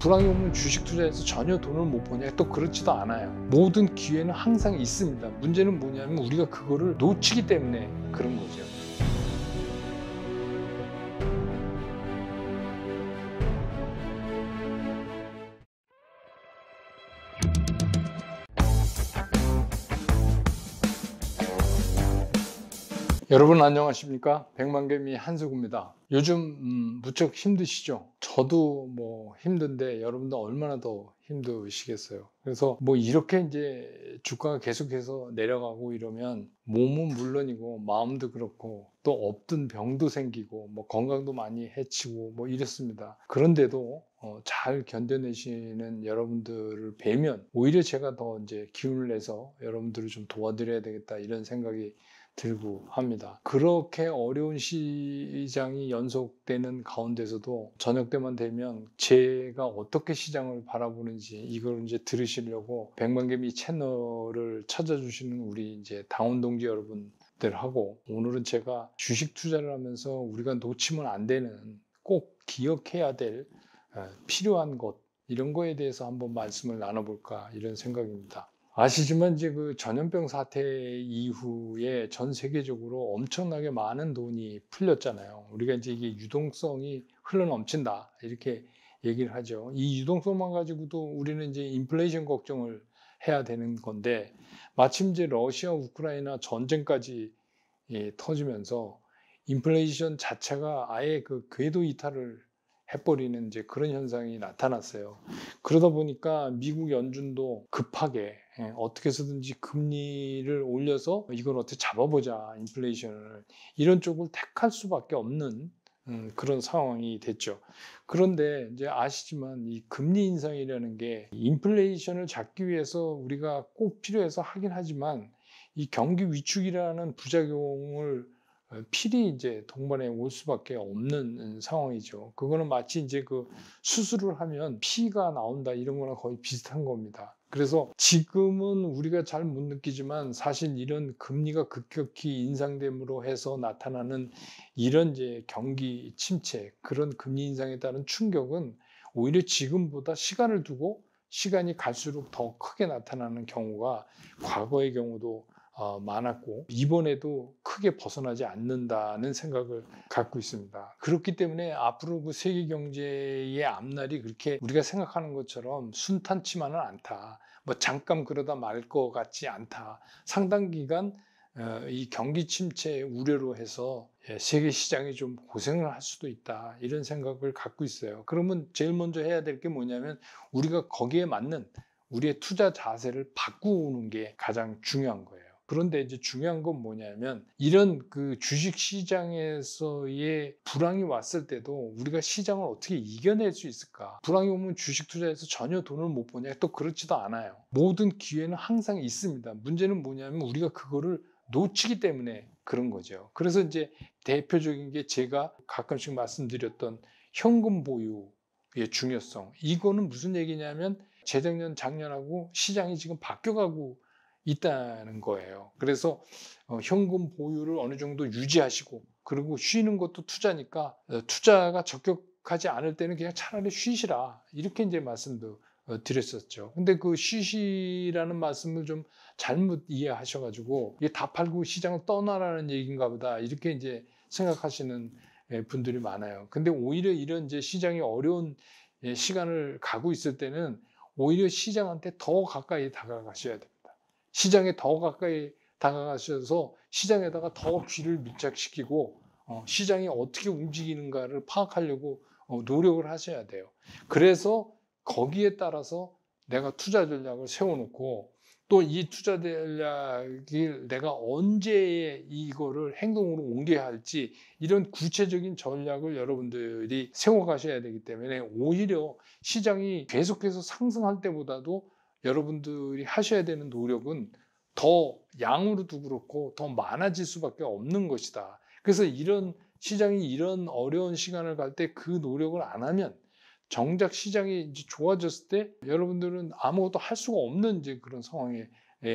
불황이 오면 주식 투자해서 전혀 돈을 못 버냐? 또 그렇지도 않아요. 모든 기회는 항상 있습니다. 문제는 뭐냐면 우리가 그거를 놓치기 때문에 그런 거죠. 여러분 안녕하십니까? 백만개미 한석우입니다. 요즘 무척 힘드시죠? 저도 힘든데 여러분도 얼마나 더 힘드시겠어요? 그래서 이렇게 이제 주가가 계속해서 내려가고 이러면 몸은 물론이고 마음도 그렇고 또 없던 병도 생기고 건강도 많이 해치고 이렇습니다. 그런데도 잘 견뎌내시는 여러분들을 뵈면 오히려 제가 더 이제 기운을 내서 여러분들을 좀 도와드려야 되겠다 이런 생각이 들고 합니다. 그렇게 어려운 시장이 연속되는 가운데서도 저녁 때만 되면 제가 어떻게 시장을 바라보는지 이걸 이제 들으시려고 백만개미 채널을 찾아주시는 우리 이제 당원동지 여러분들하고 오늘은 제가 주식 투자를 하면서 우리가 놓치면 안 되는 꼭 기억해야 될 필요한 것 이런 거에 대해서 한번 말씀을 나눠볼까 이런 생각입니다. 아시지만 이제 그 전염병 사태 이후에 전 세계적으로 엄청나게 많은 돈이 풀렸잖아요. 우리가 이제 이게 유동성이 흘러넘친다 이렇게 얘기를 하죠. 이 유동성만 가지고도 우리는 이제 인플레이션 걱정을 해야 되는 건데 마침 이제 러시아 우크라이나 전쟁까지 터지면서 인플레이션 자체가 아예 그 궤도 이탈을 해버리는 이제 그런 현상이 나타났어요. 그러다 보니까 미국 연준도 급하게 어떻게 해서든지 금리를 올려서 이걸 어떻게 잡아보자 인플레이션을 이런 쪽을 택할 수밖에 없는 그런 상황이 됐죠. 그런데 이제 아시지만 이 금리 인상이라는 게 인플레이션을 잡기 위해서 우리가 꼭 필요해서 하긴 하지만 이 경기 위축이라는 부작용을 필히 이제 동반해 올 수밖에 없는 상황이죠. 그거는 마치 이제 그 수술을 하면 피가 나온다 이런 거랑 거의 비슷한 겁니다. 그래서 지금은 우리가 잘 못 느끼지만 사실 이런 금리가 급격히 인상됨으로 해서 나타나는 이런 이제 경기 침체, 그런 금리 인상에 따른 충격은 오히려 지금보다 시간을 두고 시간이 갈수록 더 크게 나타나는 경우가 과거의 경우도 많았고 이번에도 크게 벗어나지 않는다는 생각을 갖고 있습니다. 그렇기 때문에 앞으로 그 세계 경제의 앞날이 그렇게 우리가 생각하는 것처럼 순탄치만은 않다. 잠깐 그러다 말 것 같지 않다. 상당 기간 이 경기 침체 우려로 해서 세계 시장이 좀 고생을 할 수도 있다. 이런 생각을 갖고 있어요. 그러면 제일 먼저 해야 될 게 뭐냐면 우리가 거기에 맞는 우리의 투자 자세를 바꾸는 게 가장 중요한 거예요. 그런데 이제 중요한 건 뭐냐면 이런 그 주식 시장에서의 불황이 왔을 때도 우리가 시장을 어떻게 이겨낼 수 있을까? 불황이 오면 주식 투자에서 전혀 돈을 못 버냐? 또 그렇지도 않아요. 모든 기회는 항상 있습니다. 문제는 뭐냐면 우리가 그거를 놓치기 때문에 그런 거죠. 그래서 이제 대표적인 게 제가 가끔씩 말씀드렸던 현금 보유의 중요성. 이거는 무슨 얘기냐면 재작년, 작년하고 시장이 지금 바뀌어가고 있다는 거예요. 그래서 현금 보유를 어느 정도 유지하시고 그리고 쉬는 것도 투자니까 투자가 적격하지 않을 때는 그냥 차라리 쉬시라 이렇게 이제 말씀도 드렸었죠. 근데 그 쉬시라는 말씀을 좀 잘못 이해하셔가지고 이게 다 팔고 시장을 떠나라는 얘기인가 보다 이렇게 이제 생각하시는 분들이 많아요. 근데 오히려 이런 이제 시장이 어려운 시간을 가고 있을 때는 오히려 시장한테 더 가까이 다가가셔야 됩니다. 시장에 더 가까이 다가가셔서 시장에다가 더 귀를 밀착시키고 시장이 어떻게 움직이는가를 파악하려고 노력을 하셔야 돼요. 그래서 거기에 따라서 내가 투자 전략을 세워놓고 또 이 투자 전략을 내가 언제 이거를 행동으로 옮겨야 할지 이런 구체적인 전략을 여러분들이 세워가셔야 되기 때문에 오히려 시장이 계속해서 상승할 때보다도 여러분들이 하셔야 되는 노력은 더 양으로도 그렇고 더 많아질 수밖에 없는 것이다. 그래서 이런 시장이 이런 어려운 시간을 갈 때 그 노력을 안 하면 정작 시장이 이제 좋아졌을 때 여러분들은 아무것도 할 수가 없는 이제 그런 상황에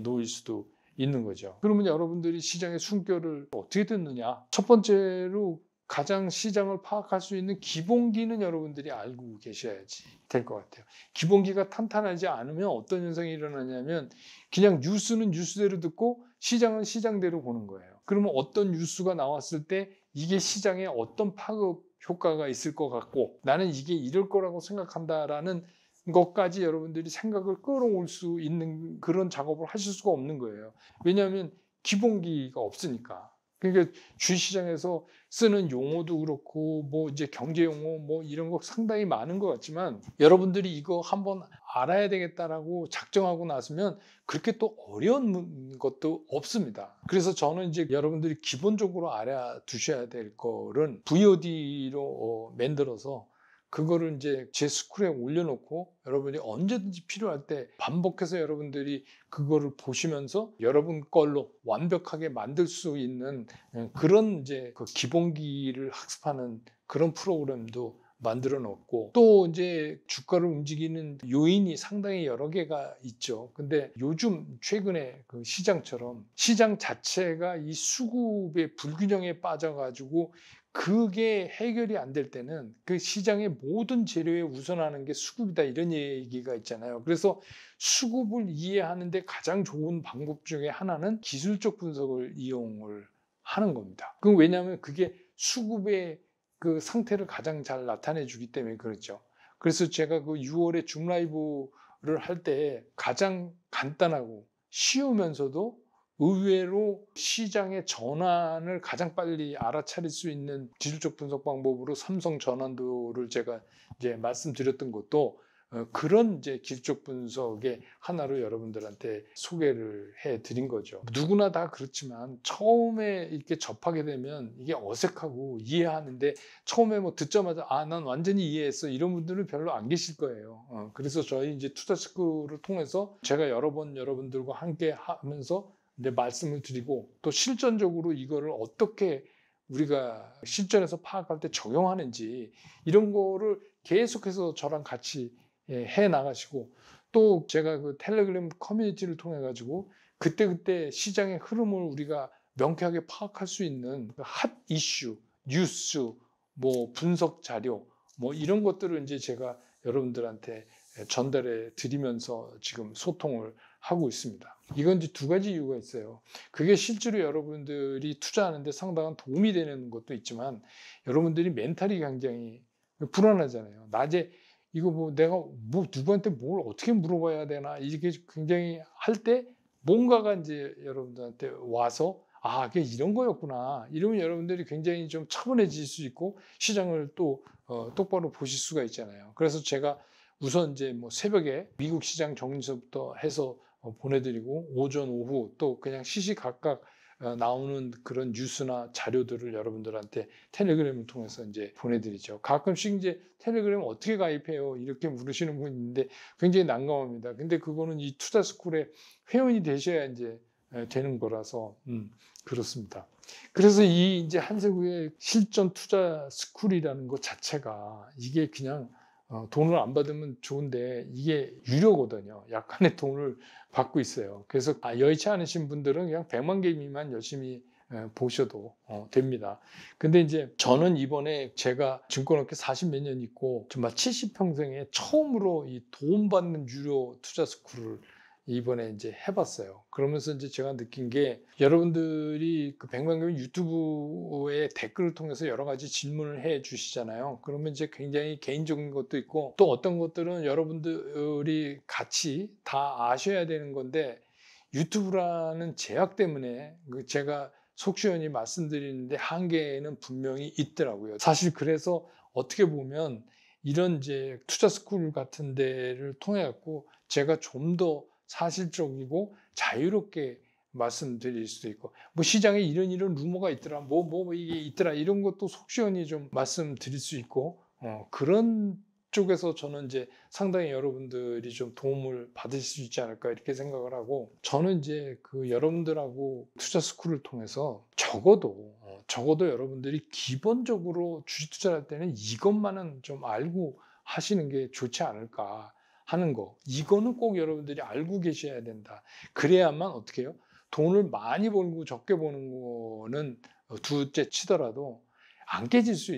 놓일 수도 있는 거죠. 그러면 여러분들이 시장의 숨결을 어떻게 듣느냐? 첫 번째로 가장 시장을 파악할 수 있는 기본기는 여러분들이 알고 계셔야지 될 것 같아요. 기본기가 탄탄하지 않으면 어떤 현상이 일어나냐면 그냥 뉴스는 뉴스대로 듣고 시장은 시장대로 보는 거예요. 그러면 어떤 뉴스가 나왔을 때 이게 시장에 어떤 파급 효과가 있을 것 같고 나는 이게 이럴 거라고 생각한다라는 것까지 여러분들이 생각을 끌어올 수 있는 그런 작업을 하실 수가 없는 거예요. 왜냐하면 기본기가 없으니까. 그러니까 주식시장에서 쓰는 용어도 그렇고 뭐 이제 경제 용어 뭐 이런 거 상당히 많은 것 같지만 여러분들이 이거 한번 알아야 되겠다라고 작정하고 나서면 그렇게 또 어려운 것도 없습니다. 그래서 저는 이제 여러분들이 기본적으로 알아두셔야 될 거는 VOD로 만들어서 그거를 이제 제 스쿨에 올려놓고 여러분이 언제든지 필요할 때 반복해서 여러분들이 그거를 보시면서 여러분 걸로 완벽하게 만들 수 있는 그런 이제 그 기본기를 학습하는 그런 프로그램도 만들어 놓고 또 이제 주가를 움직이는 요인이 상당히 여러 개가 있죠. 근데 요즘 최근에 그 시장처럼 시장 자체가 이 수급의 불균형에 빠져가지고 그게 해결이 안 될 때는 그 시장의 모든 재료에 우선하는 게 수급이다 이런 얘기가 있잖아요. 그래서 수급을 이해하는데 가장 좋은 방법 중에 하나는 기술적 분석을 이용을 하는 겁니다. 왜냐하면 그게 수급의 그 상태를 가장 잘 나타내 주기 때문에 그렇죠. 그래서 제가 그 6월에 줌 라이브를 할 때 가장 간단하고 쉬우면서도 의외로 시장의 전환을 가장 빨리 알아차릴 수 있는 기술적 분석 방법으로 삼성 전환도를 제가 이제 말씀드렸던 것도 그런 이제 기술적 분석의 하나로 여러분들한테 소개를 해드린 거죠. 누구나 다 그렇지만 처음에 이렇게 접하게 되면 이게 어색하고 이해하는데 처음에 뭐 듣자마자 난 완전히 이해했어 이런 분들은 별로 안 계실 거예요. 그래서 저희 이제 투자스쿨을 통해서 제가 여러 번 여러분들과 함께 하면서 이제 말씀을 드리고 또 실전적으로 이거를 어떻게 우리가 실전에서 파악할 때 적용하는지 이런 거를 계속해서 저랑 같이 해 나가시고 또 제가 그 텔레그램 커뮤니티를 통해 가지고 그때그때 시장의 흐름을 우리가 명쾌하게 파악할 수 있는 핫 이슈, 뉴스, 뭐 분석 자료 뭐 이런 것들을 이제 제가 여러분들한테 전달해 드리면서 지금 소통을 하고 있습니다. 이건 이제 두 가지 이유가 있어요. 그게 실제로 여러분들이 투자하는데 상당한 도움이 되는 것도 있지만 여러분들이 멘탈이 굉장히 불안하잖아요. 낮에 이거 뭐 내가 뭐 누구한테 뭘 어떻게 물어봐야 되나 이게 굉장히 할 때 뭔가가 이제 여러분들한테 와서 그게 이런 거였구나. 이러면 여러분들이 굉장히 좀 차분해질 수 있고 시장을 또 똑바로 보실 수가 있잖아요. 그래서 제가 우선 이제 뭐 새벽에 미국 시장 정리서부터 해서 보내드리고 오전 오후 또 그냥 시시각각 나오는 그런 뉴스나 자료들을 여러분들한테 텔레그램을 통해서 이제 보내드리죠. 가끔씩 이제 텔레그램 어떻게 가입해요? 이렇게 물으시는 분이 있는데 굉장히 난감합니다. 근데 그거는 이 투자스쿨의 회원이 되셔야 이제 되는 거라서 그렇습니다. 그래서 이 이제 한세구의 실전 투자 스쿨이라는 것 자체가 이게 그냥 돈을 안 받으면 좋은데 이게 유료거든요. 약간의 돈을 받고 있어요. 그래서 여의치 않으신 분들은 그냥 100만 개 미만 열심히 보셔도 됩니다. 근데 이제 저는 이번에 제가 증권업계 40 몇 년 있고 정말 70평생에 처음으로 이 돈 받는 유료 투자 스쿨을 이번에 이제 해봤어요. 그러면서 이제 제가 느낀 게 여러분들이 그 백만경의 유튜브의 댓글을 통해서 여러 가지 질문을 해 주시잖아요. 그러면 이제 굉장히 개인적인 것도 있고 또 어떤 것들은 여러분들이 같이 다 아셔야 되는 건데 유튜브라는 제약 때문에 제가 속 시원히 말씀드리는데 한계는 분명히 있더라고요. 사실 그래서 어떻게 보면 이런 이제 투자 스쿨 같은 데를 통해 갖고 제가 좀더 사실적이고 자유롭게 말씀드릴 수도 있고 뭐 시장에 이런 루머가 있더라 뭐 이게 있더라 이런 것도 속 시원히 좀 말씀드릴 수 있고 그런 쪽에서 저는 이제 상당히 여러분들이 좀 도움을 받으실 수 있지 않을까 이렇게 생각을 하고 저는 이제 그 여러분들하고 투자 스쿨을 통해서 적어도 여러분들이 기본적으로 주식 투자할 때는 이것만은 좀 알고 하시는 게 좋지 않을까 하는 거. 이거는 꼭 여러분들이 알고 계셔야 된다. 그래야만 어떻게 해요? 돈을 많이 벌고 적게 버는 거는 둘째 치더라도 안 깨질 수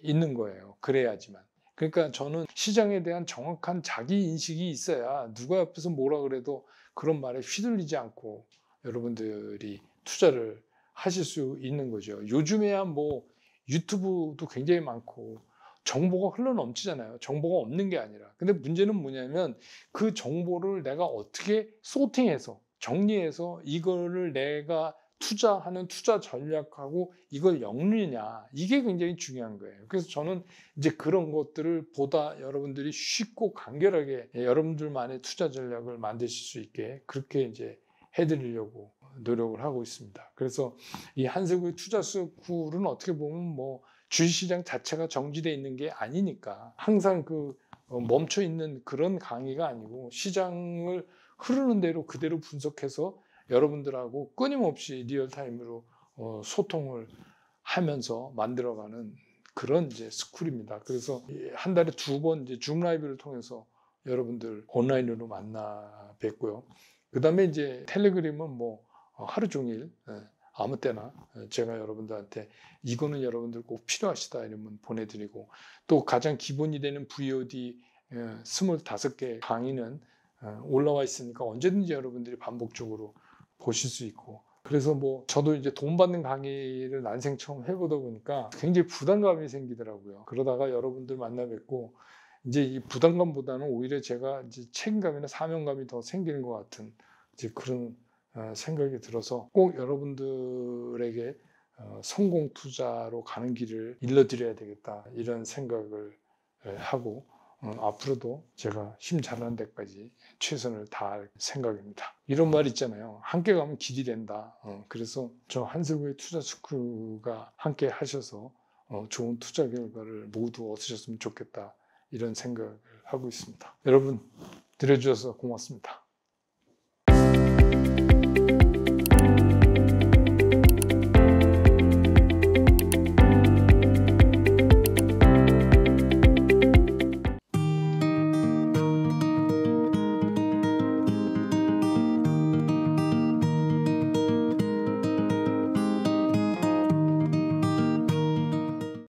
있는 거예요. 그래야지만. 그러니까 저는 시장에 대한 정확한 자기 인식이 있어야 누가 옆에서 뭐라 그래도 그런 말에 휘둘리지 않고 여러분들이 투자를 하실 수 있는 거죠. 요즘에야 뭐 유튜브도 굉장히 많고 정보가 흘러 넘치잖아요. 정보가 없는 게 아니라. 근데 문제는 뭐냐면 그 정보를 내가 어떻게 소팅해서 정리해서 이거를 내가 투자하는 투자 전략하고 이걸 엮느냐, 이게 굉장히 중요한 거예요. 그래서 저는 이제 그런 것들을 보다 여러분들이 쉽고 간결하게 여러분들만의 투자 전략을 만드실 수 있게 그렇게 이제 해드리려고 노력을 하고 있습니다. 그래서 이 한세구의 투자 스쿨은 어떻게 보면 뭐 주식시장 자체가 정지되어 있는 게 아니니까 항상 그 멈춰 있는 그런 강의가 아니고 시장을 흐르는 대로 그대로 분석해서 여러분들하고 끊임없이 리얼타임으로 소통을 하면서 만들어가는 그런 이제 스쿨입니다. 그래서 한 달에 2번 이제 줌 라이브를 통해서 여러분들 온라인으로 만나 뵙고요. 그 다음에 이제 텔레그램은 뭐 하루 종일 아무 때나 제가 여러분들한테 이거는 여러분들 꼭 필요하시다 이러면 보내드리고, 또 가장 기본이 되는 VOD 25개 강의는 올라와 있으니까 언제든지 여러분들이 반복적으로 보실 수 있고, 그래서 뭐 저도 이제 돈 받는 강의를 난생 처음 해보다 보니까 굉장히 부담감이 생기더라고요. 그러다가 여러분들 만나 뵙고 이제 이 부담감보다는 오히려 제가 이제 책임감이나 사명감이 더 생기는 것 같은 이제 그런 생각이 들어서 꼭 여러분들에게 성공 투자로 가는 길을 일러드려야 되겠다 이런 생각을 하고 앞으로도 제가 힘 잘하는 데까지 최선을 다할 생각입니다. 이런 말 있잖아요. 함께 가면 길이 된다. 그래서 저 한세구의 투자 스쿨과 함께 하셔서 좋은 투자 결과를 모두 얻으셨으면 좋겠다 이런 생각을 하고 있습니다. 여러분 들어주셔서 고맙습니다.